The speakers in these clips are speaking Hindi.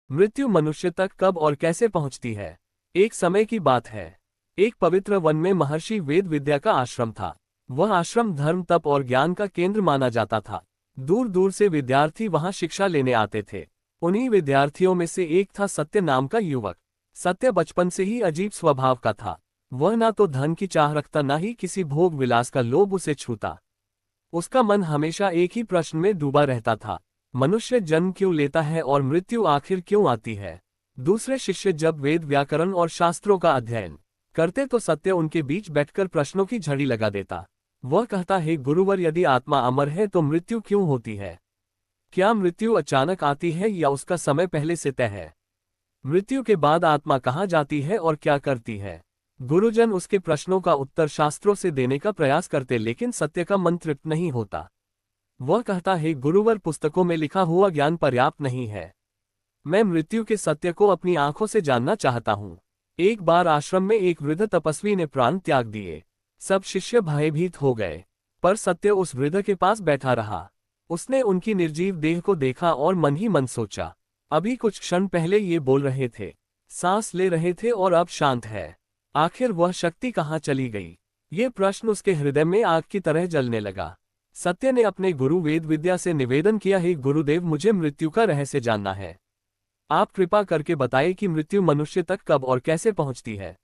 मृत्यु मनुष्य तक कब और कैसे पहुंचती है। एक समय की बात है। एक पवित्र वन में महर्षि वेद विद्या का आश्रम था। वह आश्रम धर्म, तप और ज्ञान का केंद्र माना जाता था। दूर दूर से विद्यार्थी वहां शिक्षा लेने आते थे। उन्हीं विद्यार्थियों में से एक था सत्य नाम का युवक। सत्य बचपन से ही अजीब स्वभाव का था। वह ना तो धन की चाह रखता, ना ही किसी भोग विलास का लोभ उसे छूता। उसका मन हमेशा एक ही प्रश्न में डूबा रहता था, मनुष्य जन्म क्यों लेता है और मृत्यु आखिर क्यों आती है। दूसरे शिष्य जब वेद, व्याकरण और शास्त्रों का अध्ययन करते तो सत्य उनके बीच बैठकर प्रश्नों की झड़ी लगा देता। वह कहता है, गुरुवर, यदि आत्मा अमर है तो मृत्यु क्यों होती है? क्या मृत्यु अचानक आती है या उसका समय पहले से तय है? मृत्यु के बाद आत्मा कहाँ जाती है और क्या करती है? गुरुजन उसके प्रश्नों का उत्तर शास्त्रों से देने का प्रयास करते, लेकिन सत्य का मन तृप्त नहीं होता। वह कहता है, गुरुवर, पुस्तकों में लिखा हुआ ज्ञान पर्याप्त नहीं है। मैं मृत्यु के सत्य को अपनी आंखों से जानना चाहता हूँ। एक बार आश्रम में एक वृद्ध तपस्वी ने प्राण त्याग दिए। सब शिष्य भयभीत हो गए, पर सत्य उस वृद्ध के पास बैठा रहा। उसने उनकी निर्जीव देह को देखा और मन ही मन सोचा, अभी कुछ क्षण पहले ये बोल रहे थे, सांस ले रहे थे और अब शांत है। आखिर वह शक्ति कहाँ चली गई? ये प्रश्न उसके हृदय में आग की तरह जलने लगा। सत्य ने अपने गुरु वेद विद्या से निवेदन किया, हे गुरुदेव, मुझे मृत्यु का रहस्य जानना है। आप कृपा करके बताइए कि मृत्यु मनुष्य तक कब और कैसे पहुंचती है।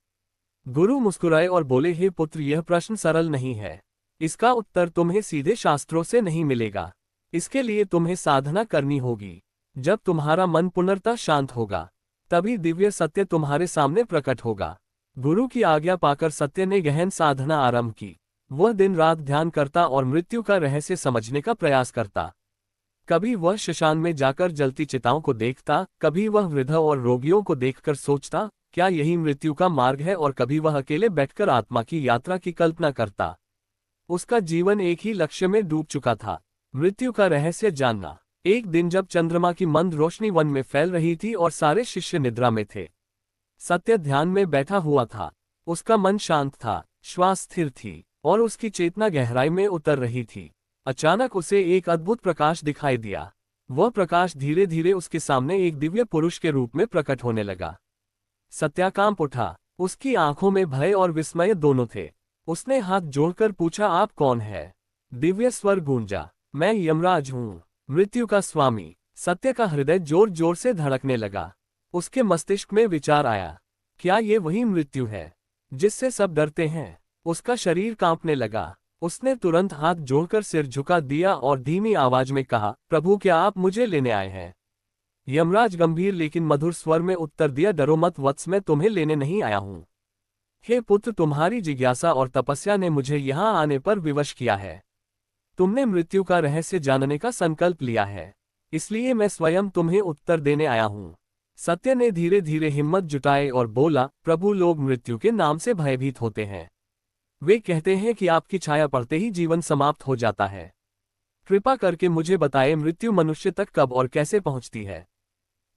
गुरु मुस्कुराए और बोले, हे पुत्र, यह प्रश्न सरल नहीं है। इसका उत्तर तुम्हें सीधे शास्त्रों से नहीं मिलेगा। इसके लिए तुम्हें साधना करनी होगी। जब तुम्हारा मन पुनर्तः शांत होगा, तभी दिव्य सत्य तुम्हारे सामने प्रकट होगा। गुरु की आज्ञा पाकर सत्य ने गहन साधना आरंभ की। वह दिन रात ध्यान करता और मृत्यु का रहस्य समझने का प्रयास करता। कभी वह शमशान में जाकर जलती चिताओं को देखता, कभी वह वृद्ध और रोगियों को देखकर सोचता, क्या यही मृत्यु का मार्ग है, और कभी वह अकेले बैठकर आत्मा की यात्रा की कल्पना करता। उसका जीवन एक ही लक्ष्य में डूब चुका था, मृत्यु का रहस्य जानना। एक दिन जब चंद्रमा की मंद रोशनी वन में फैल रही थी और सारे शिष्य निद्रा में थे, सत्य ध्यान में बैठा हुआ था। उसका मन शांत था, श्वास स्थिर थी और उसकी चेतना गहराई में उतर रही थी। अचानक उसे एक अद्भुत प्रकाश दिखाई दिया। वह प्रकाश धीरे धीरे उसके सामने एक दिव्य पुरुष के रूप में प्रकट होने लगा। सत्या कांप उठा। उसकी आंखों में भय और विस्मय दोनों थे। उसने हाथ जोड़कर पूछा, आप कौन है? दिव्य स्वर गूंजा, मैं यमराज हूँ, मृत्यु का स्वामी। सत्य का हृदय जोर जोर से धड़कने लगा। उसके मस्तिष्क में विचार आया, क्या ये वही मृत्यु है जिससे सब डरते हैं? उसका शरीर कांपने लगा। उसने तुरंत हाथ जोड़कर सिर झुका दिया और धीमी आवाज में कहा, प्रभु, क्या आप मुझे लेने आए हैं? यमराज गंभीर लेकिन मधुर स्वर में उत्तर दिया, डरो मत वत्स, मैं तुम्हें लेने नहीं आया हूँ। हे पुत्र, तुम्हारी जिज्ञासा और तपस्या ने मुझे यहाँ आने पर विवश किया है। तुमने मृत्यु का रहस्य जानने का संकल्प लिया है, इसलिए मैं स्वयं तुम्हें उत्तर देने आया हूँ। सत्य ने धीरे धीरे हिम्मत जुटाई और बोला, प्रभु, लोग मृत्यु के नाम से भयभीत होते हैं। वे कहते हैं कि आपकी छाया पड़ते ही जीवन समाप्त हो जाता है। कृपा करके मुझे बताएं, मृत्यु मनुष्य तक कब और कैसे पहुंचती है?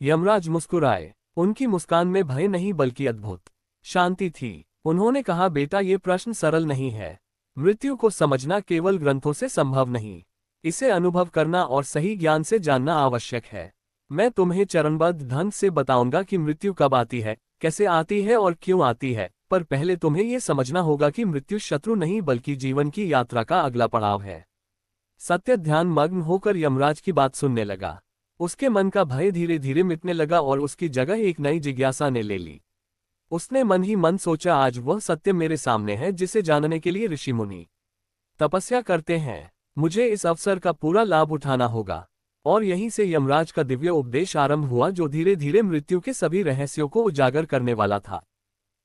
यमराज मुस्कुराए। उनकी मुस्कान में भय नहीं बल्कि अद्भुत शांति थी। उन्होंने कहा, बेटा, ये प्रश्न सरल नहीं है। मृत्यु को समझना केवल ग्रंथों से संभव नहीं, इसे अनुभव करना और सही ज्ञान से जानना आवश्यक है। मैं तुम्हें चरणबद्ध ढंग से बताऊंगा कि मृत्यु कब आती है, कैसे आती है और क्यों आती है, पर पहले तुम्हें यह समझना होगा कि मृत्यु शत्रु नहीं बल्कि जीवन की यात्रा का अगला पड़ाव है। सत्य ध्यान मग्न होकर यमराज की बात सुनने लगा। उसके मन का भय धीरे धीरे मिटने लगा और उसकी जगह एक नई जिज्ञासा ने ले ली। उसने मन ही मन सोचा, आज वह सत्य मेरे सामने है जिसे जानने के लिए ऋषि मुनि तपस्या करते हैं। मुझे इस अवसर का पूरा लाभ उठाना होगा। और यहीं से यमराज का दिव्य उपदेश आरंभ हुआ, जो धीरे धीरे मृत्यु के सभी रहस्यों को उजागर करने वाला था।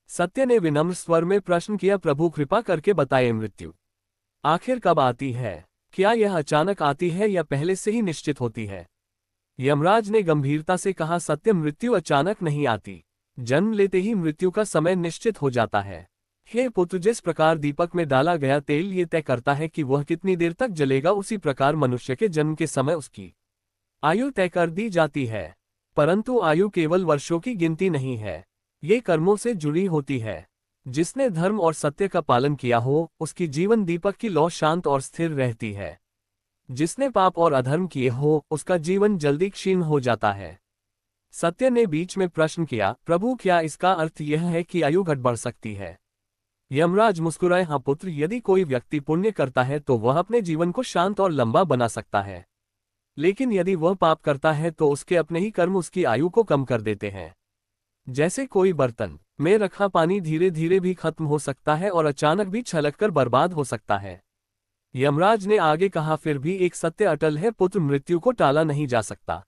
सत्य ने विनम्र स्वर में प्रश्न किया, प्रभु, कृपा करके बताएं, मृत्यु आखिर कब आती है? क्या यह अचानक आती है या पहले से ही निश्चित होती है? यमराज ने गंभीरता से कहा, सत्य, मृत्यु अचानक नहीं आती। जन्म लेते ही मृत्यु का समय निश्चित हो जाता है। हे पुत्र, जिस प्रकार दीपक में डाला गया तेल ये तय करता है कि वह कितनी देर तक जलेगा, उसी प्रकार मनुष्य के जन्म के समय उसकी आयु तय कर दी जाती है। परंतु आयु केवल वर्षों की गिनती नहीं है, ये कर्मों से जुड़ी होती है। जिसने धर्म और सत्य का पालन किया हो, उसकी जीवन दीपक की लौ शांत और स्थिर रहती है। जिसने पाप और अधर्म किए हो, उसका जीवन जल्दी क्षीण हो जाता है। सत्य ने बीच में प्रश्न किया, प्रभु क्या इसका अर्थ यह है कि आयु घट बढ़ सकती है? यमराज मुस्कुराए, हाँ पुत्र, यदि कोई व्यक्ति पुण्य करता है तो वह अपने जीवन को शांत और लंबा बना सकता है, लेकिन यदि वह पाप करता है तो उसके अपने ही कर्म उसकी आयु को कम कर देते हैं। जैसे कोई बर्तन में रखा पानी धीरे धीरे भी खत्म हो सकता है और अचानक भी छलककर बर्बाद हो सकता है। यमराज ने आगे कहा, फिर भी एक सत्य अटल है पुत्र, मृत्यु को टाला नहीं जा सकता।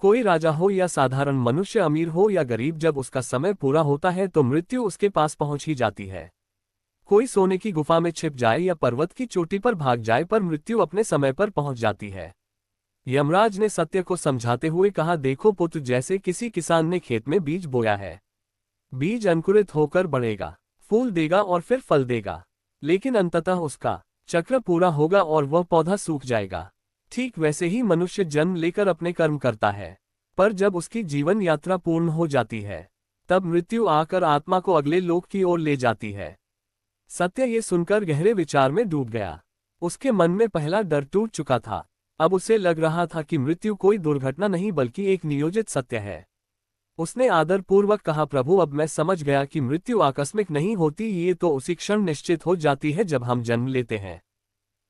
कोई राजा हो या साधारण मनुष्य, अमीर हो या गरीब, जब उसका समय पूरा होता है तो मृत्यु उसके पास पहुंच ही जाती है। कोई सोने की गुफा में छिप जाए या पर्वत की चोटी पर भाग जाए, पर मृत्यु अपने समय पर पहुंच जाती है। यमराज ने सत्य को समझाते हुए कहा, देखो पुत्र, जैसे किसी किसान ने खेत में बीज बोया है। बीज अंकुरित होकर बढ़ेगा, फूल देगा और फिर फल देगा, लेकिन अंततः उसका चक्र पूरा होगा और वह पौधा सूख जाएगा। ठीक वैसे ही मनुष्य जन्म लेकर अपने कर्म करता है, पर जब उसकी जीवन यात्रा पूर्ण हो जाती है तब मृत्यु आकर आत्मा को अगले लोक की ओर ले जाती है। सत्य ये सुनकर गहरे विचार में डूब गया। उसके मन में पहला डर टूट चुका था। अब उसे लग रहा था कि मृत्यु कोई दुर्घटना नहीं बल्कि एक नियोजित सत्य है। उसने आदरपूर्वक कहा, प्रभु, अब मैं समझ गया कि मृत्यु आकस्मिक नहीं होती, ये तो उसी क्षण निश्चित हो जाती है जब हम जन्म लेते हैं।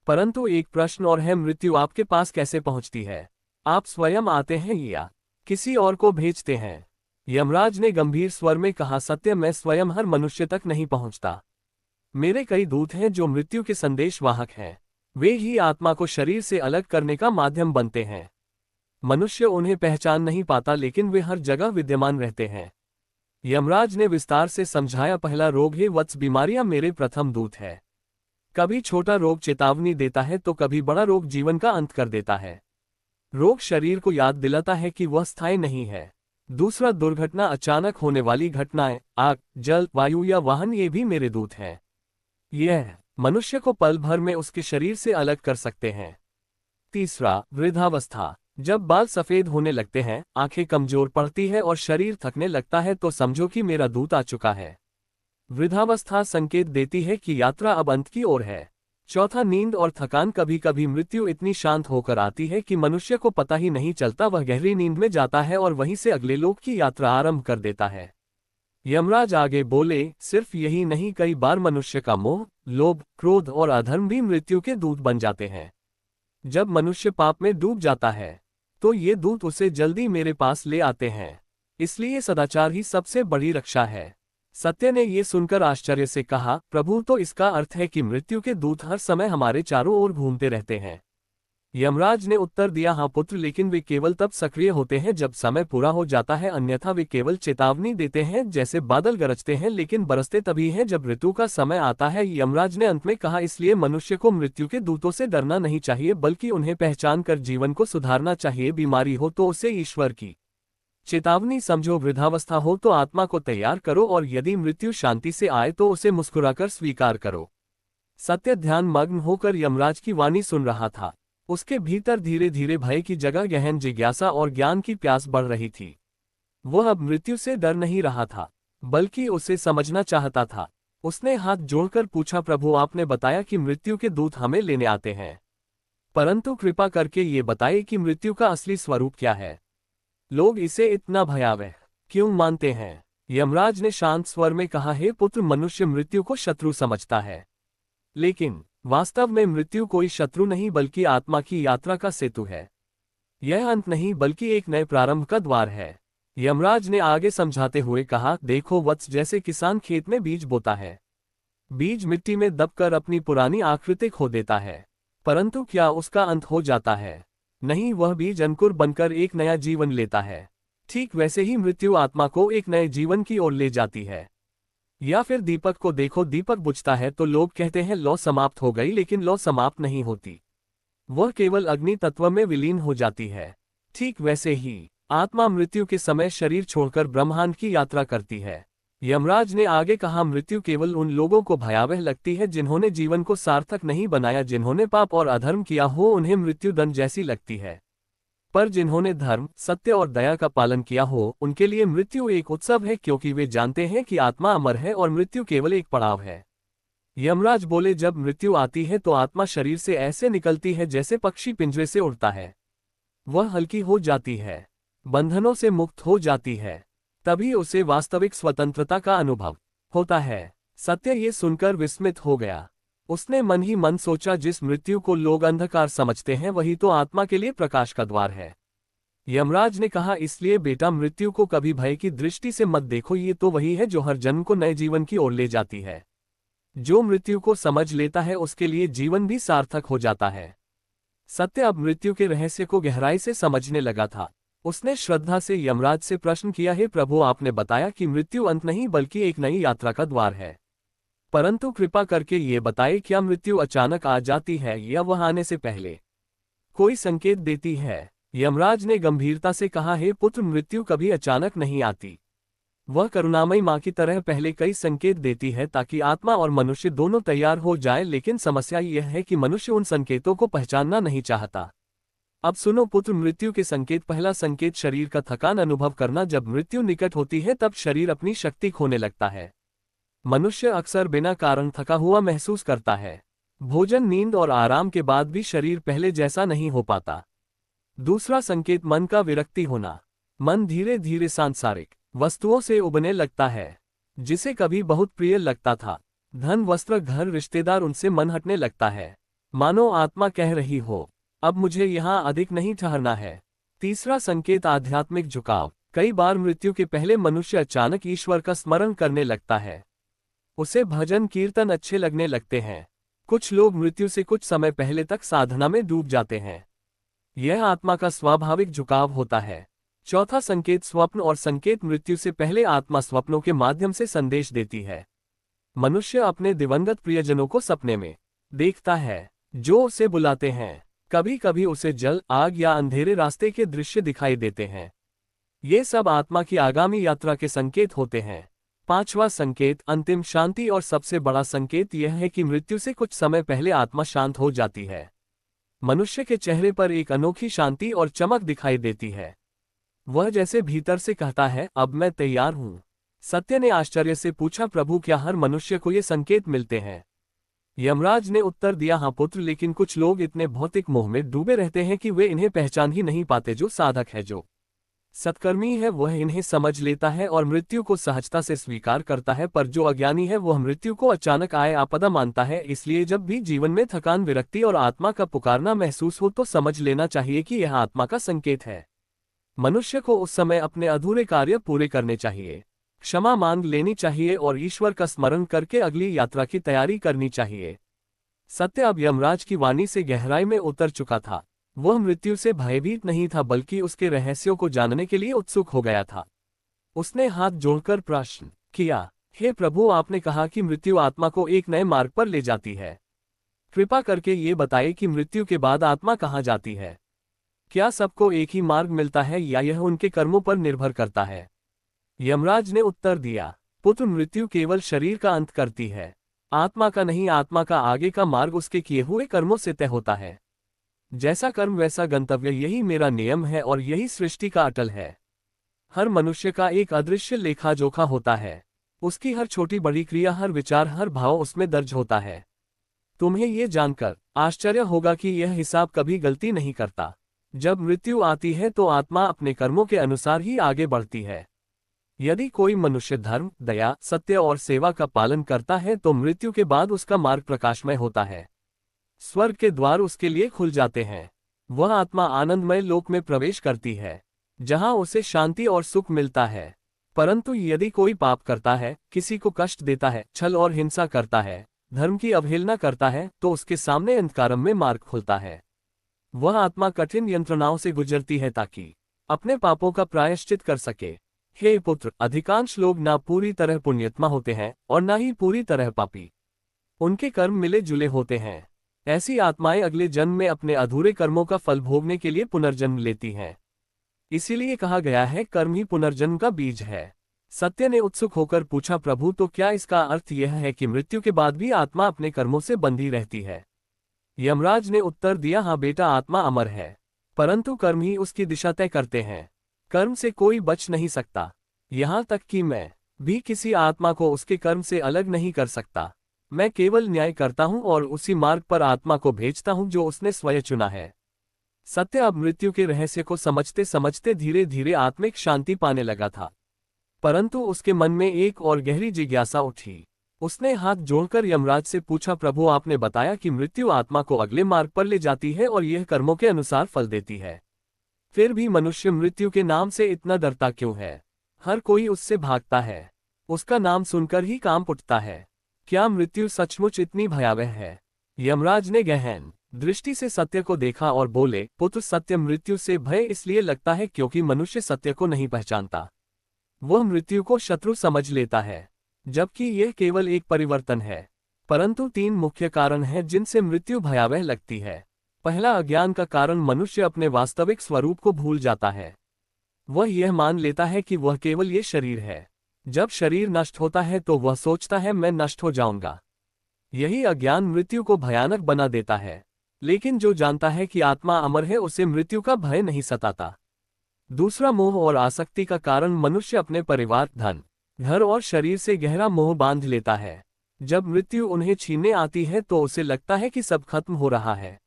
परंतु एक प्रश्न और है, मृत्यु आपके पास कैसे पहुंचती है? आप स्वयं आते हैं या किसी और को भेजते हैं? यमराज ने गंभीर स्वर में कहा, सत्य, मैं स्वयं हर मनुष्य तक नहीं पहुंचता। मेरे कई दूत हैं जो मृत्यु के संदेशवाहक हैं। वे ही आत्मा को शरीर से अलग करने का माध्यम बनते हैं। मनुष्य उन्हें पहचान नहीं पाता, लेकिन वे हर जगह विद्यमान रहते हैं। यमराज ने विस्तार से समझाया, पहला रोग है वत्स, बीमारियां मेरे प्रथम दूत है। कभी छोटा रोग चेतावनी देता है तो कभी बड़ा रोग जीवन का अंत कर देता है। रोग शरीर को याद दिलाता है कि वह स्थायी नहीं है। दूसरा, दुर्घटना, अचानक होने वाली घटनाएं, आग, जल, वायु या वाहन, ये भी मेरे दूत हैं। यह मनुष्य को पल भर में उसके शरीर से अलग कर सकते हैं। तीसरा, वृद्धावस्था, जब बाल सफेद होने लगते हैं, आंखें कमजोर पड़ती है और शरीर थकने लगता है तो समझो कि मेरा दूत आ चुका है। वृद्धावस्था संकेत देती है कि यात्रा अब अंत की ओर है। चौथा, नींद और थकान, कभी कभी मृत्यु इतनी शांत होकर आती है कि मनुष्य को पता ही नहीं चलता, वह गहरी नींद में जाता है और वहीं से अगले लोक की यात्रा आरंभ कर देता है। यमराज आगे बोले, सिर्फ यही नहीं, कई बार मनुष्य का मोह, लोभ, क्रोध और अधर्म भी मृत्यु के दूत बन जाते हैं। जब मनुष्य पाप में डूब जाता है तो ये दूत उसे जल्दी मेरे पास ले आते हैं। इसलिए सदाचार ही सबसे बड़ी रक्षा है। सत्य ने ये सुनकर आश्चर्य से कहा, प्रभु, तो इसका अर्थ है कि मृत्यु के दूत हर समय हमारे चारों ओर घूमते रहते हैं? यमराज ने उत्तर दिया, हाँ पुत्र, लेकिन वे केवल तब सक्रिय होते हैं जब समय पूरा हो जाता है, अन्यथा वे केवल चेतावनी देते हैं। जैसे बादल गरजते हैं लेकिन बरसते तभी हैं जब ऋतु का समय आता है। यमराज ने अंत में कहा, इसलिए मनुष्य को मृत्यु के दूतों से डरना नहीं चाहिए, बल्कि उन्हें पहचान कर जीवन को सुधारना चाहिए। बीमारी हो तो उसे ईश्वर की चेतावनी समझो, वृद्धावस्था हो तो आत्मा को तैयार करो, और यदि मृत्यु शांति से आए तो उसे मुस्कुराकर स्वीकार करो। सत्य ध्यान मग्न होकर यमराज की वाणी सुन रहा था। उसके भीतर धीरे धीरे भय की जगह गहन जिज्ञासा और ज्ञान की प्यास बढ़ रही थी। वह अब मृत्यु से डर नहीं रहा था, बल्कि उसे समझना चाहता था। उसने हाथ जोड़कर पूछा, प्रभु, आपने बताया कि मृत्यु के दूत हमें लेने आते हैं, परंतु कृपा करके ये बताइए कि मृत्यु का असली स्वरूप क्या है? लोग इसे इतना भयावह क्यों मानते हैं? यमराज ने शांत स्वर में कहा, हे पुत्र, मनुष्य मृत्यु को शत्रु समझता है, लेकिन वास्तव में मृत्यु कोई शत्रु नहीं बल्कि आत्मा की यात्रा का सेतु है। यह अंत नहीं बल्कि एक नए प्रारंभ का द्वार है। यमराज ने आगे समझाते हुए कहा, देखो वत्स, जैसे किसान खेत में बीज बोता है। बीज मिट्टी में दबकर अपनी पुरानी आकृति खो देता है, परंतु क्या उसका अंत हो जाता है? नहीं, वह बीज अंकुर बनकर एक नया जीवन लेता है। ठीक वैसे ही मृत्यु आत्मा को एक नए जीवन की ओर ले जाती है। या फिर दीपक को देखो, दीपक बुझता है तो लोग कहते हैं लौ समाप्त हो गई, लेकिन लौ समाप्त नहीं होती, वह केवल अग्नि तत्व में विलीन हो जाती है। ठीक वैसे ही आत्मा मृत्यु के समय शरीर छोड़कर ब्रह्मांड की यात्रा करती है। यमराज ने आगे कहा, मृत्यु केवल उन लोगों को भयावह लगती है जिन्होंने जीवन को सार्थक नहीं बनाया। जिन्होंने पाप और अधर्म किया हो उन्हें मृत्यु दंड जैसी लगती है, पर जिन्होंने धर्म, सत्य और दया का पालन किया हो उनके लिए मृत्यु एक उत्सव है, क्योंकि वे जानते हैं कि आत्मा अमर है और मृत्यु केवल एक पड़ाव है। यमराज बोले, जब मृत्यु आती है तो आत्मा शरीर से ऐसे निकलती है जैसे पक्षी पिंजरे से उड़ता है। वह हल्की हो जाती है, बंधनों से मुक्त हो जाती है। तभी उसे वास्तविक स्वतंत्रता का अनुभव होता है। सत्य ये सुनकर विस्मित हो गया। उसने मन ही मन सोचा, जिस मृत्यु को लोग अंधकार समझते हैं वही तो आत्मा के लिए प्रकाश का द्वार है। यमराज ने कहा, इसलिए बेटा मृत्यु को कभी भय की दृष्टि से मत देखो, ये तो वही है जो हर जन्म को नए जीवन की ओर ले जाती है। जो मृत्यु को समझ लेता है उसके लिए जीवन भी सार्थक हो जाता है। सत्य अब मृत्यु के रहस्य को गहराई से समझने लगा था। उसने श्रद्धा से यमराज से प्रश्न किया, हे प्रभु, आपने बताया कि मृत्यु अंत नहीं बल्कि एक नई यात्रा का द्वार है, परंतु कृपा करके ये बताए, क्या मृत्यु अचानक आ जाती है या वह आने से पहले कोई संकेत देती है? यमराज ने गंभीरता से कहा, हे पुत्र, मृत्यु कभी अचानक नहीं आती। वह करुणामयी माँ की तरह पहले कई संकेत देती है ताकि आत्मा और मनुष्य दोनों तैयार हो जाएं, लेकिन समस्या यह है कि मनुष्य उन संकेतों को पहचानना नहीं चाहता। अब सुनो पुत्र, मृत्यु के संकेत। पहला संकेत शरीर का थकान अनुभव करना। जब मृत्यु निकट होती है तब शरीर अपनी शक्ति खोने लगता है। मनुष्य अक्सर बिना कारण थका हुआ महसूस करता है। भोजन, नींद और आराम के बाद भी शरीर पहले जैसा नहीं हो पाता। दूसरा संकेत मन का विरक्ति होना। मन धीरे धीरे सांसारिक वस्तुओं से उबने लगता है, जिसे कभी बहुत प्रिय लगता था। धन, वस्त्र, घर, रिश्तेदार, उनसे मन हटने लगता है। मानो आत्मा कह रही हो, अब मुझे यहाँ अधिक नहीं ठहरना है। तीसरा संकेत आध्यात्मिक झुकाव। कई बार मृत्यु के पहले मनुष्य अचानक ईश्वर का स्मरण करने लगता है। उसे भजन कीर्तन अच्छे लगने लगते हैं। कुछ लोग मृत्यु से कुछ समय पहले तक साधना में डूब जाते हैं। यह आत्मा का स्वाभाविक झुकाव होता है। चौथा संकेत स्वप्न और संकेत। मृत्यु से पहले आत्मा स्वप्नों के माध्यम से संदेश देती है। मनुष्य अपने दिवंगत प्रियजनों को सपने में देखता है, जो उसे बुलाते हैं। कभी कभी उसे जल, आग या अंधेरे रास्ते के दृश्य दिखाई देते हैं। ये सब आत्मा की आगामी यात्रा के संकेत होते हैं। पांचवा संकेत अंतिम शांति। और सबसे बड़ा संकेत यह है कि मृत्यु से कुछ समय पहले आत्मा शांत हो जाती है। मनुष्य के चेहरे पर एक अनोखी शांति और चमक दिखाई देती है। वह जैसे भीतर से कहता है, अब मैं तैयार हूं। सत्य ने आश्चर्य से पूछा, प्रभु, क्या हर मनुष्य को ये संकेत मिलते हैं? यमराज ने उत्तर दिया, हाँ पुत्र, लेकिन कुछ लोग इतने भौतिक मोह में डूबे रहते हैं कि वे इन्हें पहचान ही नहीं पाते। जो साधक है, जो सत्कर्मी है, वह इन्हें समझ लेता है और मृत्यु को सहजता से स्वीकार करता है, पर जो अज्ञानी है वह मृत्यु को अचानक आए आपदा मानता है। इसलिए जब भी जीवन में थकान, विरक्ति और आत्मा का पुकारना महसूस हो तो समझ लेना चाहिए कि यह आत्मा का संकेत है। मनुष्य को उस समय अपने अधूरे कार्य पूरे करने चाहिए, क्षमा मांग लेनी चाहिए और ईश्वर का स्मरण करके अगली यात्रा की तैयारी करनी चाहिए। सत्य अब यमराज की वाणी से गहराई में उतर चुका था। वह मृत्यु से भयभीत नहीं था, बल्कि उसके रहस्यों को जानने के लिए उत्सुक हो गया था। उसने हाथ जोड़कर प्रश्न किया, हे प्रभु, आपने कहा कि मृत्यु आत्मा को एक नए मार्ग पर ले जाती है। कृपा करके ये बताइए कि मृत्यु के बाद आत्मा कहाँ जाती है? क्या सबको एक ही मार्ग मिलता है या यह उनके कर्मों पर निर्भर करता है? यमराज ने उत्तर दिया, पुत्र, मृत्यु केवल शरीर का अंत करती है, आत्मा का नहीं। आत्मा का आगे का मार्ग उसके किए हुए कर्मों से तय होता है। जैसा कर्म वैसा गंतव्य, यही मेरा नियम है और यही सृष्टि का अटल है। हर मनुष्य का एक अदृश्य लेखा जोखा होता है। उसकी हर छोटी बड़ी क्रिया, हर विचार, हर भाव उसमें दर्ज होता है। तुम्हें ये जानकर आश्चर्य होगा कि यह हिसाब कभी गलती नहीं करता। जब मृत्यु आती है तो आत्मा अपने कर्मों के अनुसार ही आगे बढ़ती है। यदि कोई मनुष्य धर्म, दया, सत्य और सेवा का पालन करता है तो मृत्यु के बाद उसका मार्ग प्रकाशमय होता है। स्वर्ग के द्वार उसके लिए खुल जाते हैं। वह आत्मा आनंदमय लोक में प्रवेश करती है, जहां उसे शांति और सुख मिलता है। परंतु यदि कोई पाप करता है, किसी को कष्ट देता है, छल और हिंसा करता है, धर्म की अवहेलना करता है, तो उसके सामने अंधकारम में मार्ग खुलता है। वह आत्मा कठिन यंत्रणाओं से गुजरती है ताकि अपने पापों का प्रायश्चित कर सके। हे पुत्र, अधिकांश लोग ना पूरी तरह पुण्यात्मा होते हैं और ना ही पूरी तरह पापी। उनके कर्म मिले जुले होते हैं। ऐसी आत्माएं अगले जन्म में अपने अधूरे कर्मों का फल भोगने के लिए पुनर्जन्म लेती हैं। इसीलिए कहा गया है, कर्म ही पुनर्जन्म का बीज है। सत्य ने उत्सुक होकर पूछा, प्रभु, तो क्या इसका अर्थ यह है कि मृत्यु के बाद भी आत्मा अपने कर्मों से बंधी रहती है? यमराज ने उत्तर दिया, हाँ बेटा, आत्मा अमर है, परंतु कर्म ही उसकी दिशा तय करते हैं। कर्म से कोई बच नहीं सकता, यहाँ तक कि मैं भी किसी आत्मा को उसके कर्म से अलग नहीं कर सकता। मैं केवल न्याय करता हूँ और उसी मार्ग पर आत्मा को भेजता हूँ जो उसने स्वयं चुना है। सत्य अब मृत्यु के रहस्य को समझते समझते धीरे धीरे आत्मिक शांति पाने लगा था। परंतु उसके मन में एक और गहरी जिज्ञासा उठी। उसने हाथ जोड़कर यमराज से पूछा, प्रभु आपने बताया कि मृत्यु आत्मा को अगले मार्ग पर ले जाती है और यह कर्मों के अनुसार फल देती है। फिर भी मनुष्य मृत्यु के नाम से इतना डरता क्यों है? हर कोई उससे भागता है। उसका नाम सुनकर ही कांप उठता है। क्या मृत्यु सचमुच इतनी भयावह है? यमराज ने गहन दृष्टि से सत्य को देखा और बोले, पुत्र सत्य, मृत्यु से भय इसलिए लगता है क्योंकि मनुष्य सत्य को नहीं पहचानता। वह मृत्यु को शत्रु समझ लेता है, जबकि यह केवल एक परिवर्तन है। परंतु 3 मुख्य कारण हैं जिनसे मृत्यु भयावह लगती है। पहला, अज्ञान का कारण। मनुष्य अपने वास्तविक स्वरूप को भूल जाता है। वह यह मान लेता है कि वह केवल ये शरीर है। जब शरीर नष्ट होता है तो वह सोचता है मैं नष्ट हो जाऊंगा। यही अज्ञान मृत्यु को भयानक बना देता है। लेकिन जो जानता है कि आत्मा अमर है, उसे मृत्यु का भय नहीं सताता। दूसरा, मोह और आसक्ति का कारण। मनुष्य अपने परिवार, धन, घर और शरीर से गहरा मोह बांध लेता है। जब मृत्यु उन्हें छीनने आती है तो उसे लगता है कि सब खत्म हो रहा है।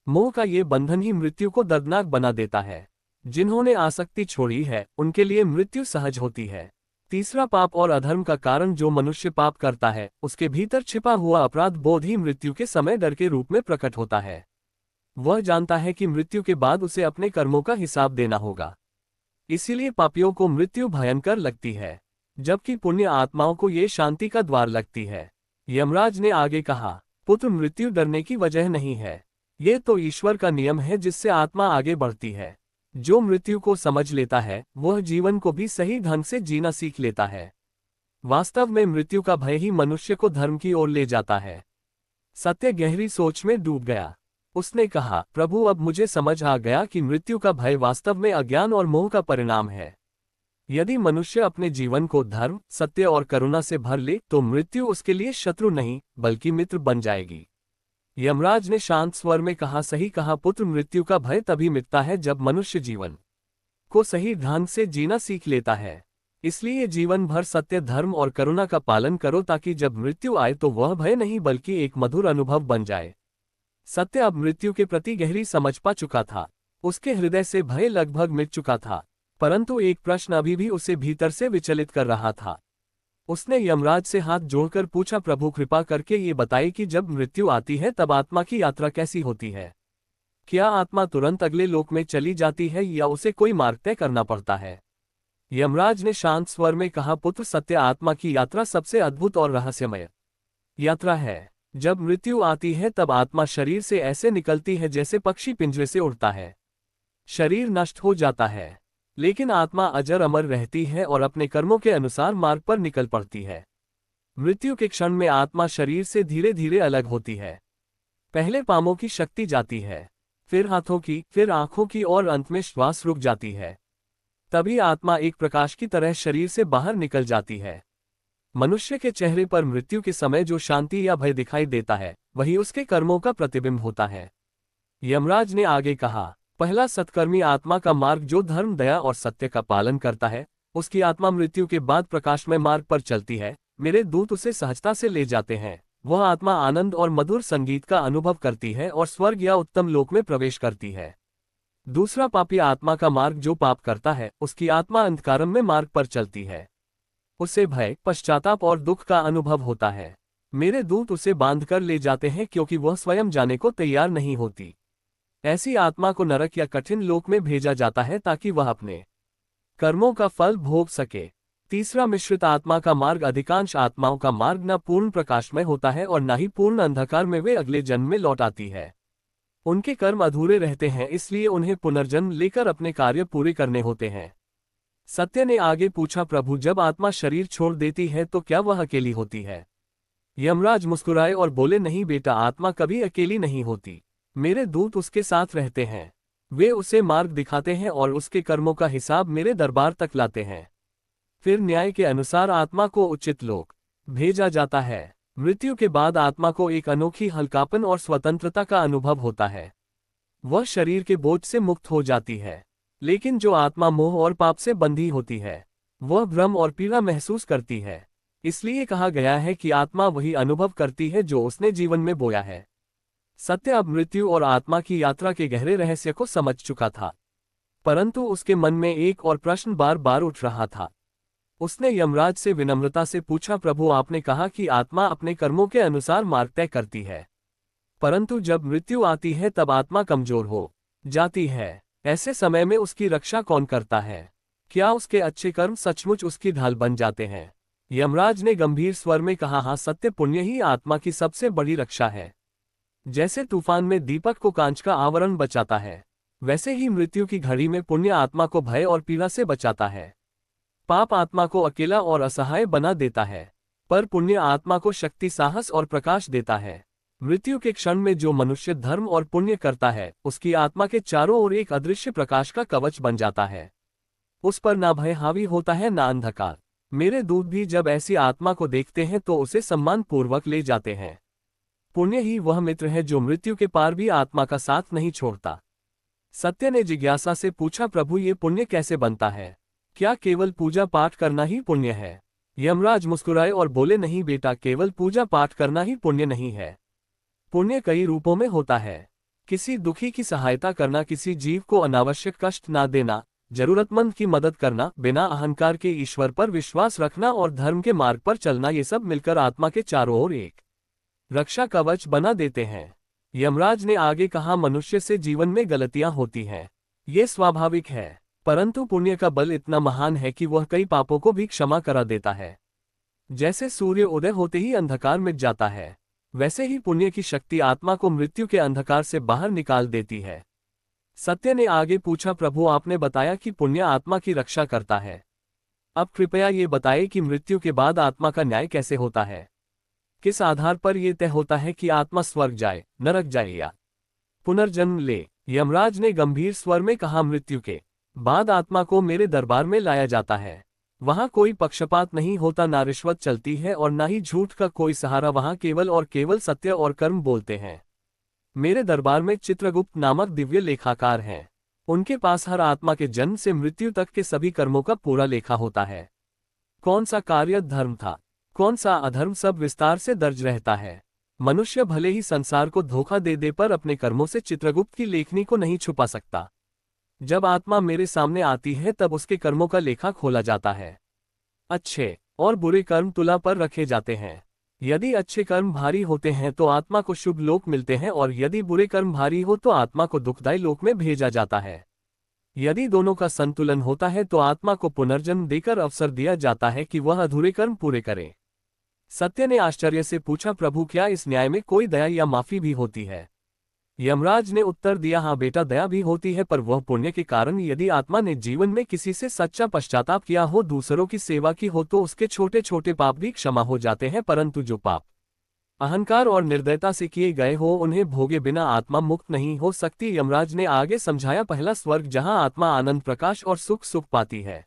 मोह का ये बंधन ही मृत्यु को दर्दनाक बना देता है। जिन्होंने आसक्ति छोड़ी है उनके लिए मृत्यु सहज होती है। तीसरा, पाप और अधर्म का कारण। जो मनुष्य पाप करता है उसके भीतर छिपा हुआ अपराध बोध ही मृत्यु के समय डर के रूप में प्रकट होता है। वह जानता है कि मृत्यु के बाद उसे अपने कर्मों का हिसाब देना होगा। इसीलिए पापियों को मृत्यु भयंकर लगती है, जबकि पुण्य आत्माओं को ये शांति का द्वार लगती है। यमराज ने आगे कहा, पुत्र, मृत्यु डरने की वजह नहीं है। ये तो ईश्वर का नियम है जिससे आत्मा आगे बढ़ती है। जो मृत्यु को समझ लेता है वह जीवन को भी सही ढंग से जीना सीख लेता है। वास्तव में मृत्यु का भय ही मनुष्य को धर्म की ओर ले जाता है। सत्य गहरी सोच में डूब गया। उसने कहा, प्रभु, अब मुझे समझ आ गया कि मृत्यु का भय वास्तव में अज्ञान और मोह का परिणाम है। यदि मनुष्य अपने जीवन को धर्म, सत्य और करुणा से भर ले तो मृत्यु उसके लिए शत्रु नहीं बल्कि मित्र बन जाएगी। यमराज ने शांत स्वर में कहा, सही कहा पुत्र, मृत्यु का भय तभी मिटता है जब मनुष्य जीवन को सही ढंग से जीना सीख लेता है। इसलिए जीवन भर सत्य, धर्म और करुणा का पालन करो ताकि जब मृत्यु आए तो वह भय नहीं बल्कि एक मधुर अनुभव बन जाए। सत्य अब मृत्यु के प्रति गहरी समझ पा चुका था। उसके हृदय से भय लगभग मिट चुका था, परंतु एक प्रश्न अभी भी उसे भीतर से विचलित कर रहा था। उसने यमराज से हाथ जोड़कर पूछा, प्रभु, कृपा करके ये बताइए कि जब मृत्यु आती है तब आत्मा की यात्रा कैसी होती है? क्या आत्मा तुरंत अगले लोक में चली जाती है या उसे कोई मार्ग तय करना पड़ता है? यमराज ने शांत स्वर में कहा, पुत्र, सत्य, आत्मा की यात्रा सबसे अद्भुत और रहस्यमय यात्रा है। जब मृत्यु आती है तब आत्मा शरीर से ऐसे निकलती है जैसे पक्षी पिंजरे से उड़ता है। शरीर नष्ट हो जाता है, लेकिन आत्मा अजर अमर रहती है और अपने कर्मों के अनुसार मार्ग पर निकल पड़ती है। मृत्यु के क्षण में आत्मा शरीर से धीरे धीरे अलग होती है। पहले पांवों की शक्ति जाती है, फिर हाथों की, फिर आंखों की और अंत में श्वास रुक जाती है। तभी आत्मा एक प्रकाश की तरह शरीर से बाहर निकल जाती है। मनुष्य के चेहरे पर मृत्यु के समय जो शांति या भय दिखाई देता है वही उसके कर्मों का प्रतिबिंब होता है। यमराज ने आगे कहा, पहला, सत्कर्मी आत्मा का मार्ग। जो धर्म, दया और सत्य का पालन करता है उसकी आत्मा मृत्यु के बाद प्रकाशमय मार्ग पर चलती है। मेरे दूत उसे सहजता से ले जाते हैं। वह आत्मा आनंद और मधुर संगीत का अनुभव करती है और स्वर्ग या उत्तम लोक में प्रवेश करती है। दूसरा, पापी आत्मा का मार्ग। जो पाप करता है उसकी आत्मा अंधकारम में मार्ग पर चलती है। उसे भय, पश्चाताप और दुख का अनुभव होता है। मेरे दूत उसे बांध कर ले जाते हैं क्योंकि वह स्वयं जाने को तैयार नहीं होती। ऐसी आत्मा को नरक या कठिन लोक में भेजा जाता है ताकि वह अपने कर्मों का फल भोग सके। तीसरा, मिश्रित आत्मा का मार्ग। अधिकांश आत्माओं का मार्ग न पूर्ण प्रकाश में होता है और न ही पूर्ण अंधकार में वे अगले जन्म में लौट आती है। उनके कर्म अधूरे रहते हैं, इसलिए उन्हें पुनर्जन्म लेकर अपने कार्य पूरे करने होते हैं। सत्य ने आगे पूछा, प्रभु, जब आत्मा शरीर छोड़ देती है तो क्या वह अकेली होती है? यमराज मुस्कुराए और बोले, नहीं बेटा, आत्मा कभी अकेली नहीं होती। मेरे दूत उसके साथ रहते हैं। वे उसे मार्ग दिखाते हैं और उसके कर्मों का हिसाब मेरे दरबार तक लाते हैं। फिर न्याय के अनुसार आत्मा को उचित लोक भेजा जाता है। मृत्यु के बाद आत्मा को एक अनोखी हल्कापन और स्वतंत्रता का अनुभव होता है। वह शरीर के बोझ से मुक्त हो जाती है। लेकिन जो आत्मा मोह और पाप से बंधी होती है वह भ्रम और पीड़ा महसूस करती है। इसलिए कहा गया है कि आत्मा वही अनुभव करती है जो उसने जीवन में बोया है। सत्य अब मृत्यु और आत्मा की यात्रा के गहरे रहस्य को समझ चुका था, परंतु उसके मन में एक और प्रश्न बार बार उठ रहा था। उसने यमराज से विनम्रता से पूछा, प्रभु, आपने कहा कि आत्मा अपने कर्मों के अनुसार मार्ग तय करती है, परंतु जब मृत्यु आती है तब आत्मा कमजोर हो जाती है। ऐसे समय में उसकी रक्षा कौन करता है? क्या उसके अच्छे कर्म सचमुच उसकी ढाल बन जाते हैं? यमराज ने गंभीर स्वर में कहा, हाँ, सत्य पुण्य ही आत्मा की सबसे बड़ी रक्षा है। जैसे तूफान में दीपक को कांच का आवरण बचाता है, वैसे ही मृत्यु की घड़ी में पुण्य आत्मा को भय और पीड़ा से बचाता है। पाप आत्मा को अकेला और असहाय बना देता है, पर पुण्य आत्मा को शक्ति, साहस और प्रकाश देता है। मृत्यु के क्षण में जो मनुष्य धर्म और पुण्य करता है, उसकी आत्मा के चारों ओर एक अदृश्य प्रकाश का कवच बन जाता है। उस पर ना भय हावी होता है, ना अंधकार। मेरे दूत भी जब ऐसी आत्मा को देखते हैं तो उसे सम्मान पूर्वक ले जाते हैं। पुण्य ही वह मित्र है जो मृत्यु के पार भी आत्मा का साथ नहीं छोड़ता। सत्य ने जिज्ञासा से पूछा, प्रभु, ये पुण्य कैसे बनता है? क्या केवल पूजा पाठ करना ही पुण्य है? यमराज मुस्कुराए और बोले, नहीं बेटा, केवल पूजा पाठ करना ही पुण्य नहीं है। पुण्य कई रूपों में होता है। किसी दुखी की सहायता करना, किसी जीव को अनावश्यक कष्ट ना देना, जरूरतमंद की मदद करना, बिना अहंकार के ईश्वर पर विश्वास रखना और धर्म के मार्ग पर चलना, ये सब मिलकर आत्मा के चारों ओर एक रक्षा कवच बना देते हैं। यमराज ने आगे कहा, मनुष्य से जीवन में गलतियां होती हैं, ये स्वाभाविक है, परंतु पुण्य का बल इतना महान है कि वह कई पापों को भी क्षमा करा देता है। जैसे सूर्य उदय होते ही अंधकार मिट जाता है, वैसे ही पुण्य की शक्ति आत्मा को मृत्यु के अंधकार से बाहर निकाल देती है। सत्य ने आगे पूछा, प्रभु, आपने बताया कि पुण्य आत्मा की रक्षा करता है। अब कृपया ये बताएं कि मृत्यु के बाद आत्मा का न्याय कैसे होता है? किस आधार पर यह तय होता है कि आत्मा स्वर्ग जाए, नरक जाए या पुनर्जन्म ले? यमराज ने गंभीर स्वर में कहा, मृत्यु के बाद आत्मा को मेरे दरबार में लाया जाता है। वहां कोई पक्षपात नहीं होता, ना रिश्वत चलती है और ना ही झूठ का कोई सहारा। वहां केवल और केवल सत्य और कर्म बोलते हैं। मेरे दरबार में चित्रगुप्त नामक दिव्य लेखाकार हैं। उनके पास हर आत्मा के जन्म से मृत्यु तक के सभी कर्मों का पूरा लेखा होता है। कौन सा कार्य धर्म था, कौन सा अधर्म, सब विस्तार से दर्ज रहता है। मनुष्य भले ही संसार को धोखा दे दे, पर अपने कर्मों से चित्रगुप्त की लेखनी को नहीं छुपा सकता। जब आत्मा मेरे सामने आती है तब उसके कर्मों का लेखा खोला जाता है। अच्छे और बुरे कर्म तुला पर रखे जाते हैं। यदि अच्छे कर्म भारी होते हैं तो आत्मा को शुभ लोक मिलते हैं, और यदि बुरे कर्म भारी हो तो आत्मा को दुखदायी लोक में भेजा जाता है। यदि दोनों का संतुलन होता है तो आत्मा को पुनर्जन्म देकर अवसर दिया जाता है कि वह अधूरे कर्म पूरे करे। सत्य ने आश्चर्य से पूछा, प्रभु, क्या इस न्याय में कोई दया या माफी भी होती है? यमराज ने उत्तर दिया, हाँ बेटा, दया भी होती है, पर वह पुण्य के कारण। यदि आत्मा ने जीवन में किसी से सच्चा पश्चाताप किया हो, दूसरों की सेवा की हो, तो उसके छोटे छोटे पाप भी क्षमा हो जाते हैं, परंतु जो पाप अहंकार और निर्दयता से किए गए हो, उन्हें भोगे बिना आत्मा मुक्त नहीं हो सकती। यमराज ने आगे समझाया, पहला स्वर्ग जहां आत्मा आनंद, प्रकाश और सुख पाती है,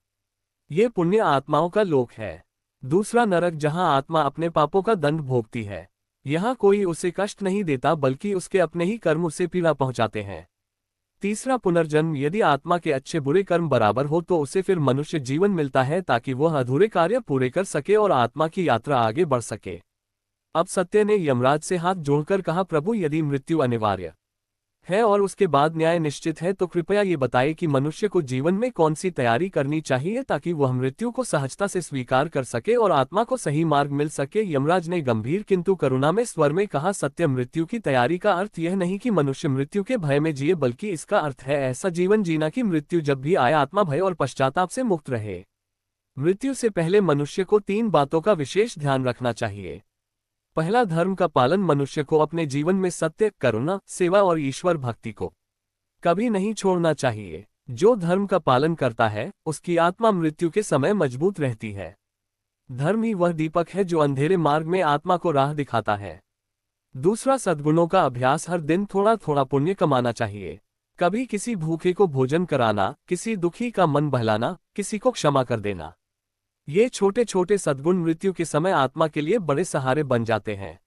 ये पुण्य आत्माओं का लोक है। दूसरा नरक, जहां आत्मा अपने पापों का दंड भोगती है। यहाँ कोई उसे कष्ट नहीं देता, बल्कि उसके अपने ही कर्म उसे पीड़ा पहुंचाते हैं। तीसरा पुनर्जन्म, यदि आत्मा के अच्छे बुरे कर्म बराबर हो तो उसे फिर मनुष्य जीवन मिलता है, ताकि वह अधूरे कार्य पूरे कर सके और आत्मा की यात्रा आगे बढ़ सके। अब सत्य ने यमराज से हाथ जोड़कर कहा, प्रभु, यदि मृत्यु अनिवार्य है और उसके बाद न्याय निश्चित है, तो कृपया ये बताइए कि मनुष्य को जीवन में कौन सी तैयारी करनी चाहिए ताकि वह मृत्यु को सहजता से स्वीकार कर सके और आत्मा को सही मार्ग मिल सके। यमराज ने गंभीर किंतु करुणामय स्वर में कहा, सत्य, मृत्यु की तैयारी का अर्थ यह नहीं कि मनुष्य मृत्यु के भय में जिए, बल्कि इसका अर्थ है ऐसा जीवन जीना कि मृत्यु जब भी आए आत्मा भय और पश्चाताप से मुक्त रहे। मृत्यु से पहले मनुष्य को 3 बातों का विशेष ध्यान रखना चाहिए। पहला, धर्म का पालन। मनुष्य को अपने जीवन में सत्य, करुणा, सेवा और ईश्वर भक्ति को कभी नहीं छोड़ना चाहिए। जो धर्म का पालन करता है, उसकी आत्मा मृत्यु के समय मजबूत रहती है। धर्म ही वह दीपक है जो अंधेरे मार्ग में आत्मा को राह दिखाता है। दूसरा, सद्गुणों का अभ्यास। हर दिन थोड़ा थोड़ा पुण्य कमाना चाहिए। कभी किसी भूखे को भोजन कराना, किसी दुखी का मन बहलाना, किसी को क्षमा कर देना। ये छोटे छोटे सद्गुण मृत्यु के समय आत्मा के लिए बड़े सहारे बन जाते हैं।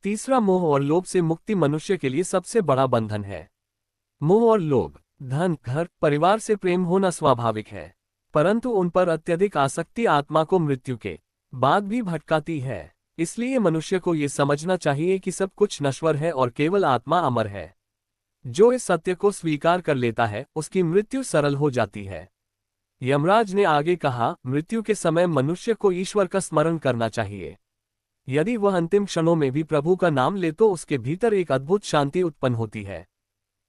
तीसरा, मोह और लोभ से मुक्ति मनुष्य के लिए सबसे बड़ा बंधन है। मोह और लोभ, धन, घर, परिवार से प्रेम होना स्वाभाविक है, परंतु उन पर अत्यधिक आसक्ति आत्मा को मृत्यु के बाद भी भटकाती है। इसलिए मनुष्य को ये समझना चाहिए कि सब कुछ नश्वर है और केवल आत्मा अमर है। जो इस सत्य को स्वीकार कर लेता है उसकी मृत्यु सरल हो जाती है। यमराज ने आगे कहा, मृत्यु के समय मनुष्य को ईश्वर का स्मरण करना चाहिए। यदि वह अंतिम क्षणों में भी प्रभु का नाम ले तो उसके भीतर एक अद्भुत शांति उत्पन्न होती है।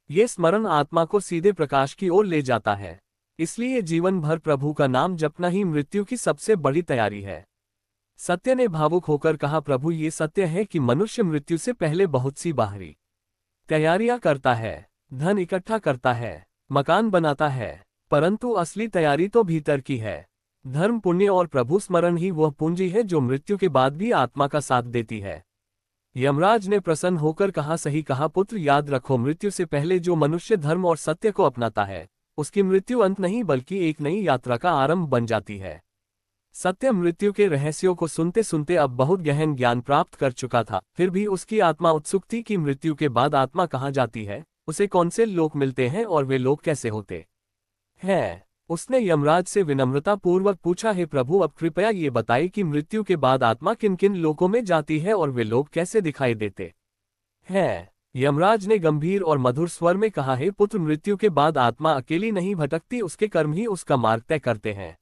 ये स्मरण आत्मा को सीधे प्रकाश की ओर ले जाता है। इसलिए जीवन भर प्रभु का नाम जपना ही मृत्यु की सबसे बड़ी तैयारी है। सत्य ने भावुक होकर कहा, प्रभु ये सत्य है कि मनुष्य मृत्यु से पहले बहुत सी बाहरी तैयारियां करता है, धन इकट्ठा करता है, मकान बनाता है, परंतु असली तैयारी तो भीतर की है। धर्म, पुण्य और प्रभु स्मरण ही वह पूंजी है जो मृत्यु के बाद भी आत्मा का साथ देती है। यमराज ने प्रसन्न होकर कहा, सही कहा पुत्र, याद रखो मृत्यु से पहले जो मनुष्य धर्म और सत्य को अपनाता है उसकी मृत्यु अंत नहीं बल्कि एक नई यात्रा का आरंभ बन जाती है। सत्य मृत्यु के रहस्यों को सुनते सुनते अब बहुत गहन ज्ञान प्राप्त कर चुका था, फिर भी उसकी आत्मा उत्सुक थी कि मृत्यु के बाद आत्मा कहाँ जाती है, उसे कौन से लोक मिलते हैं और वे लोग कैसे होते हैं। उसने यमराज से विनम्रता पूर्वक पूछा, हे प्रभु अब कृपया ये बताइए कि मृत्यु के बाद आत्मा किन किन लोकों में जाती है और वे लोग कैसे दिखाई देते हैं। यमराज ने गंभीर और मधुर स्वर में कहा, हे पुत्र, मृत्यु के बाद आत्मा अकेली नहीं भटकती, उसके कर्म ही उसका मार्ग तय करते हैं।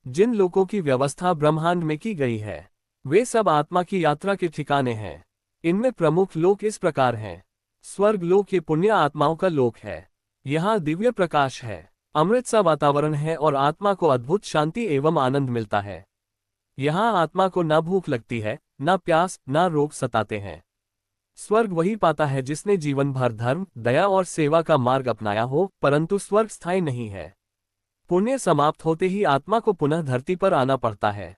जिन लोकों की व्यवस्था ब्रह्मांड में की गई है वे सब आत्मा की यात्रा के ठिकाने हैं। इनमें प्रमुख लोक इस प्रकार हैं। स्वर्ग लोक ये पुण्य आत्माओं का लोक है। यहाँ दिव्य प्रकाश है, अमृत सा वातावरण है और आत्मा को अद्भुत शांति एवं आनंद मिलता है। यहाँ आत्मा को न भूख लगती है, न प्यास, न रोग सताते हैं। स्वर्ग वही पाता है जिसने जीवन भर धर्म, दया और सेवा का मार्ग अपनाया हो, परंतु स्वर्ग स्थायी नहीं है। पुण्य समाप्त होते ही आत्मा को पुनः धरती पर आना पड़ता है।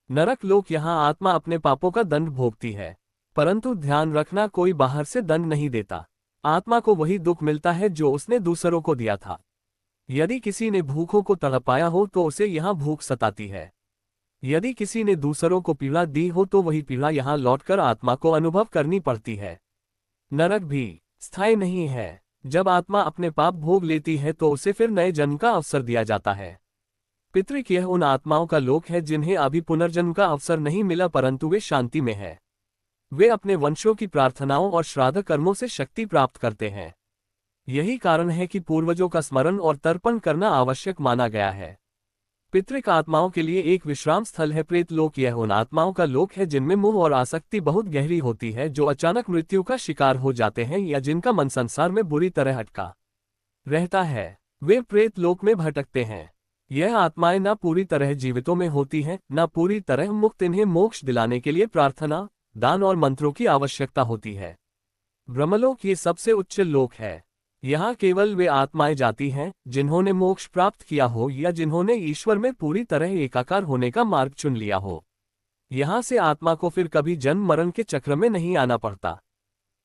नरक लोक, यहाँ आत्मा अपने पापों का दंड भोगती है, परंतु ध्यान रखना कोई बाहर से दंड नहीं देता। आत्मा को वही दुख मिलता है जो उसने दूसरों को दिया था। यदि किसी ने भूखों को तड़पाया हो तो उसे यहाँ भूख सताती है। यदि किसी ने दूसरों को पीड़ा दी हो तो वही पीड़ा यहाँ लौटकर आत्मा को अनुभव करनी पड़ती है। नरक भी स्थायी नहीं है। जब आत्मा अपने पाप भोग लेती है तो उसे फिर नए जन्म का अवसर दिया जाता है। पितृक, यह उन आत्माओं का लोक है जिन्हें अभी पुनर्जन्म का अवसर नहीं मिला परंतु वे शांति में है। वे अपने वंशों की प्रार्थनाओं और श्राद्ध कर्मों से शक्ति प्राप्त करते हैं। यही कारण है कि पूर्वजों का स्मरण और तर्पण करना आवश्यक माना गया है। पितृक आत्माओं के लिए एक विश्राम स्थल है। प्रेत लोक, यह उन आत्माओं का लोक है जिनमें मोह और आसक्ति बहुत गहरी होती है, जो अचानक मृत्यु का शिकार हो जाते हैं या जिनका मन संसार में बुरी तरह अटका रहता है। वे प्रेत लोक में भटकते हैं। यह आत्माएं न पूरी तरह जीवितों में होती हैं, न पूरी तरह मुक्त। इन्हें मोक्ष दिलाने के लिए प्रार्थना, दान और मंत्रों की आवश्यकता होती है। ब्रह्मलोक ये सबसे उच्च लोक है। यहाँ केवल वे आत्माएं जाती हैं जिन्होंने मोक्ष प्राप्त किया हो या जिन्होंने ईश्वर में पूरी तरह एकाकार होने का मार्ग चुन लिया हो। यहाँ से आत्मा को फिर कभी जन्म मरण के चक्र में नहीं आना पड़ता।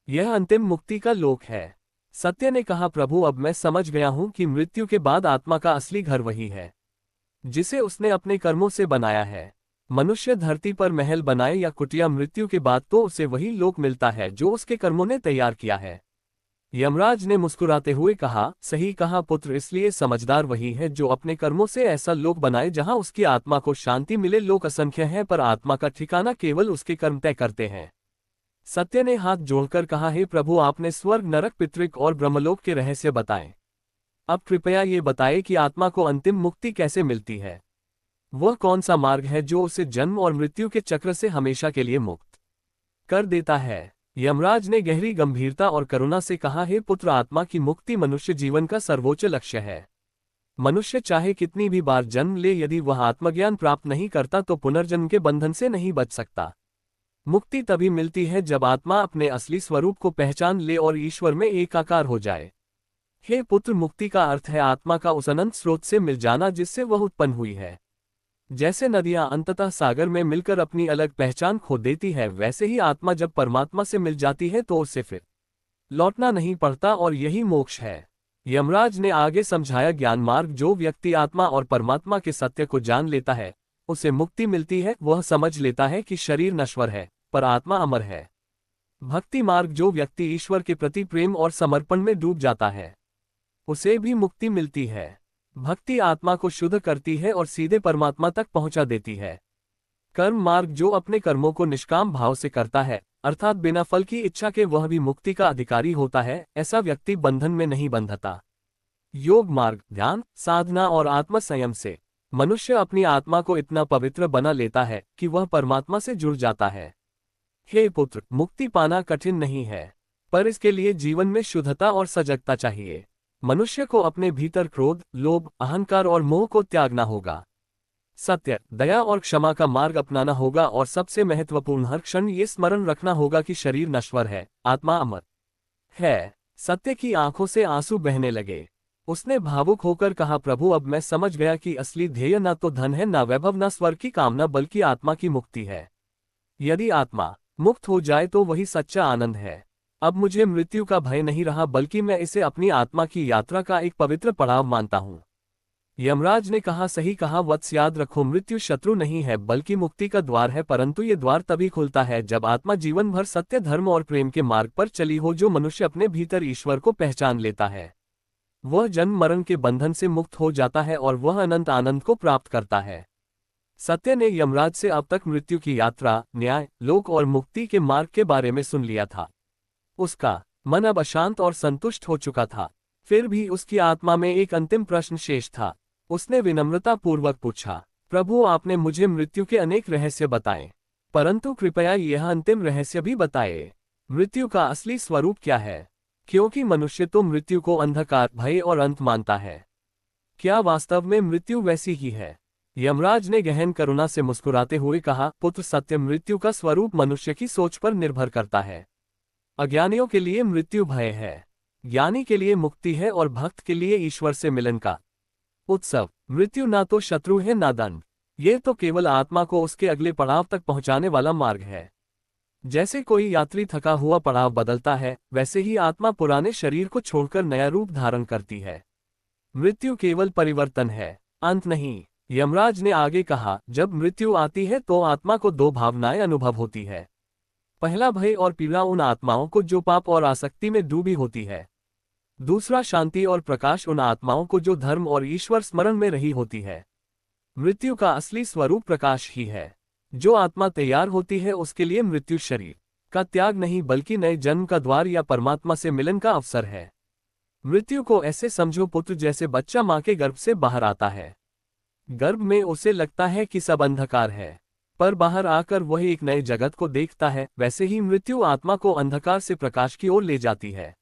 यह अंतिम मुक्ति का लोक है। सत्य ने कहा, प्रभु अब मैं समझ गया हूँ कि मृत्यु के बाद आत्मा का असली घर वही है जिसे उसने अपने कर्मों से बनाया है। मनुष्य धरती पर महल बनाए या कुटिया, मृत्यु के बाद तो उसे वही लोक मिलता है जो उसके कर्मों ने तैयार किया है। यमराज ने मुस्कुराते हुए कहा, सही कहा पुत्र, इसलिए समझदार वही है जो अपने कर्मों से ऐसा लोक बनाए जहां उसकी आत्मा को शांति मिले। लोक असंख्य हैं पर आत्मा का ठिकाना केवल उसके कर्म तय करते हैं। सत्य ने हाथ जोड़कर कहा, हे प्रभु, आपने स्वर्ग, नरक, पितृक और ब्रह्मलोक के रहस्य बताएं। अब कृपया ये बताएं कि आत्मा को अंतिम मुक्ति कैसे मिलती है। वह कौन सा मार्ग है जो उसे जन्म और मृत्यु के चक्र से हमेशा के लिए मुक्त कर देता है। यमराज ने गहरी गंभीरता और करुणा से कहा, हे पुत्र, आत्मा की मुक्ति मनुष्य जीवन का सर्वोच्च लक्ष्य है। मनुष्य चाहे कितनी भी बार जन्म ले, यदि वह आत्मज्ञान प्राप्त नहीं करता तो पुनर्जन्म के बंधन से नहीं बच सकता। मुक्ति तभी मिलती है जब आत्मा अपने असली स्वरूप को पहचान ले और ईश्वर में एकाकार हो जाए। हे पुत्र, मुक्ति का अर्थ है आत्मा का उस अनंत स्रोत से मिल जाना जिससे वह उत्पन्न हुई है। जैसे नदियां अंततः सागर में मिलकर अपनी अलग पहचान खो देती है, वैसे ही आत्मा जब परमात्मा से मिल जाती है तो उससे फिर लौटना नहीं पड़ता और यही मोक्ष है। यमराज ने आगे समझाया, ज्ञान मार्ग, जो व्यक्ति आत्मा और परमात्मा के सत्य को जान लेता है उसे मुक्ति मिलती है। वह समझ लेता है कि शरीर नश्वर है पर आत्मा अमर है। भक्ति मार्ग, जो व्यक्ति ईश्वर के प्रति प्रेम और समर्पण में डूब जाता है उसे भी मुक्ति मिलती है। भक्ति आत्मा को शुद्ध करती है और सीधे परमात्मा तक पहुंचा देती है। कर्म मार्ग जो अपने कर्मों को निष्काम भाव से करता है, अर्थात बिना फल की इच्छा के, वह भी मुक्ति का अधिकारी होता है। ऐसा व्यक्ति बंधन में नहीं बंधता। योग मार्ग ध्यान, साधना और आत्म संयम से मनुष्य अपनी आत्मा को इतना पवित्र बना लेता है कि वह परमात्मा से जुड़ जाता है। हे पुत्र, मुक्ति पाना कठिन नहीं है, पर इसके लिए जीवन में शुद्धता और सजगता चाहिए। मनुष्य को अपने भीतर क्रोध, लोभ, अहंकार और मोह को त्यागना होगा। सत्य, दया और क्षमा का मार्ग अपनाना होगा और सबसे महत्वपूर्ण हर क्षण ये स्मरण रखना होगा कि शरीर नश्वर है, आत्मा अमर है। सत्य की आंखों से आंसू बहने लगे। उसने भावुक होकर कहा, प्रभु, अब मैं समझ गया कि असली ध्येय न तो धन है, न वैभव, न स्वर्ग की कामना, बल्कि आत्मा की मुक्ति है। यदि आत्मा मुक्त हो जाए तो वही सच्चा आनंद है। अब मुझे मृत्यु का भय नहीं रहा, बल्कि मैं इसे अपनी आत्मा की यात्रा का एक पवित्र पड़ाव मानता हूँ। यमराज ने कहा, सही कहा वत्स, याद रखो, मृत्यु शत्रु नहीं है बल्कि मुक्ति का द्वार है, परंतु ये द्वार तभी खुलता है जब आत्मा जीवन भर सत्य, धर्म और प्रेम के मार्ग पर चली हो। जो मनुष्य अपने भीतर ईश्वर को पहचान लेता है, वह जन्म मरण के बंधन से मुक्त हो जाता है और वह अनंत आनंद को प्राप्त करता है। सत्य ने यमराज से अब तक मृत्यु की यात्रा, न्याय, लोक और मुक्ति के मार्ग के बारे में सुन लिया था। उसका मन अब अशांत और संतुष्ट हो चुका था। फिर भी उसकी आत्मा में एक अंतिम प्रश्न शेष था। उसने विनम्रता पूर्वक पूछा, प्रभु, आपने मुझे मृत्यु के अनेक रहस्य बताए, परंतु कृपया यह अंतिम रहस्य भी बताए। मृत्यु का असली स्वरूप क्या है? क्योंकि मनुष्य तो मृत्यु को अंधकार, भय और अंत मानता है। क्या वास्तव में मृत्यु वैसी ही है? यमराज ने गहन करुणा से मुस्कुराते हुए कहा, पुत्र, सत्य मृत्यु का स्वरूप मनुष्य की सोच पर निर्भर करता है। अज्ञानियों के लिए मृत्यु भय है, ज्ञानी के लिए मुक्ति है और भक्त के लिए ईश्वर से मिलन का उत्सव। मृत्यु ना तो शत्रु है ना दंड, ये तो केवल आत्मा को उसके अगले पड़ाव तक पहुंचाने वाला मार्ग है। जैसे कोई यात्री थका हुआ पड़ाव बदलता है, वैसे ही आत्मा पुराने शरीर को छोड़कर नया रूप धारण करती है। मृत्यु केवल परिवर्तन है, अंत नहीं। यमराज ने आगे कहा, जब मृत्यु आती है तो आत्मा को दो भावनाएं अनुभव होती है। पहला भय और पीड़ा उन आत्माओं को जो पाप और आसक्ति में डूबी होती है। दूसरा शांति और प्रकाश उन आत्माओं को जो धर्म और ईश्वर स्मरण में रही होती है। मृत्यु का असली स्वरूप प्रकाश ही है। जो आत्मा तैयार होती है उसके लिए मृत्यु शरीर का त्याग नहीं, बल्कि नए जन्म का द्वार या परमात्मा से मिलन का अवसर है। मृत्यु को ऐसे समझो पुत्र, जैसे बच्चा मां के गर्भ से बाहर आता है। गर्भ में उसे लगता है कि सब अंधकार है, पर बाहर आकर वह एक नए जगत को देखता है। वैसे ही मृत्यु आत्मा को अंधकार से प्रकाश की ओर ले जाती है।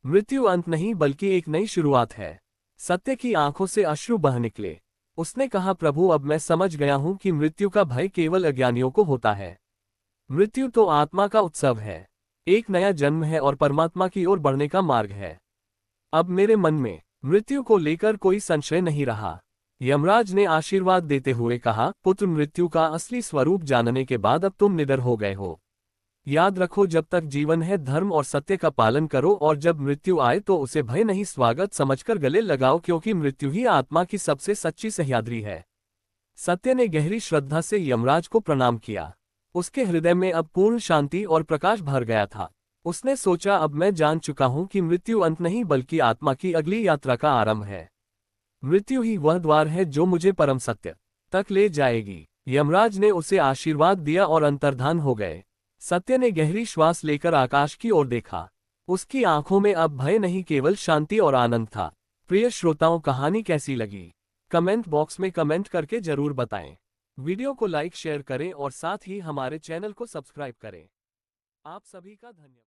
मृत्यु अंत नहीं बल्कि एक नई शुरुआत है। सत्य की आंखों से अश्रु बह निकले। उसने कहा, प्रभु, अब मैं समझ गया हूं कि मृत्यु का भय केवल अज्ञानियों को होता है। मृत्यु तो आत्मा का उत्सव है, एक नया जन्म है और परमात्मा की ओर बढ़ने का मार्ग है। अब मेरे मन में मृत्यु को लेकर कोई संशय नहीं रहा। यमराज ने आशीर्वाद देते हुए कहा, पुत्र, मृत्यु का असली स्वरूप जानने के बाद अब तुम निडर हो गए हो। याद रखो, जब तक जीवन है धर्म और सत्य का पालन करो, और जब मृत्यु आए तो उसे भय नहीं स्वागत समझकर गले लगाओ, क्योंकि मृत्यु ही आत्मा की सबसे सच्ची सह्याद्री है। सत्य ने गहरी श्रद्धा से यमराज को प्रणाम किया। उसके हृदय में अब पूर्ण शांति और प्रकाश भर गया था। उसने सोचा, अब मैं जान चुका हूं कि मृत्यु अंत नहीं बल्कि आत्मा की अगली यात्रा का आरंभ है। मृत्यु ही वह द्वार है जो मुझे परम सत्य तक ले जाएगी। यमराज ने उसे आशीर्वाद दिया और अंतर्धान हो गए। सत्य ने गहरी श्वास लेकर आकाश की ओर देखा। उसकी आंखों में अब भय नहीं, केवल शांति और आनंद था। प्रिय श्रोताओं, कहानी कैसी लगी? कमेंट बॉक्स में कमेंट करके जरूर बताएं। वीडियो को लाइक, शेयर करें और साथ ही हमारे चैनल को सब्सक्राइब करें। आप सभी का धन्यवाद।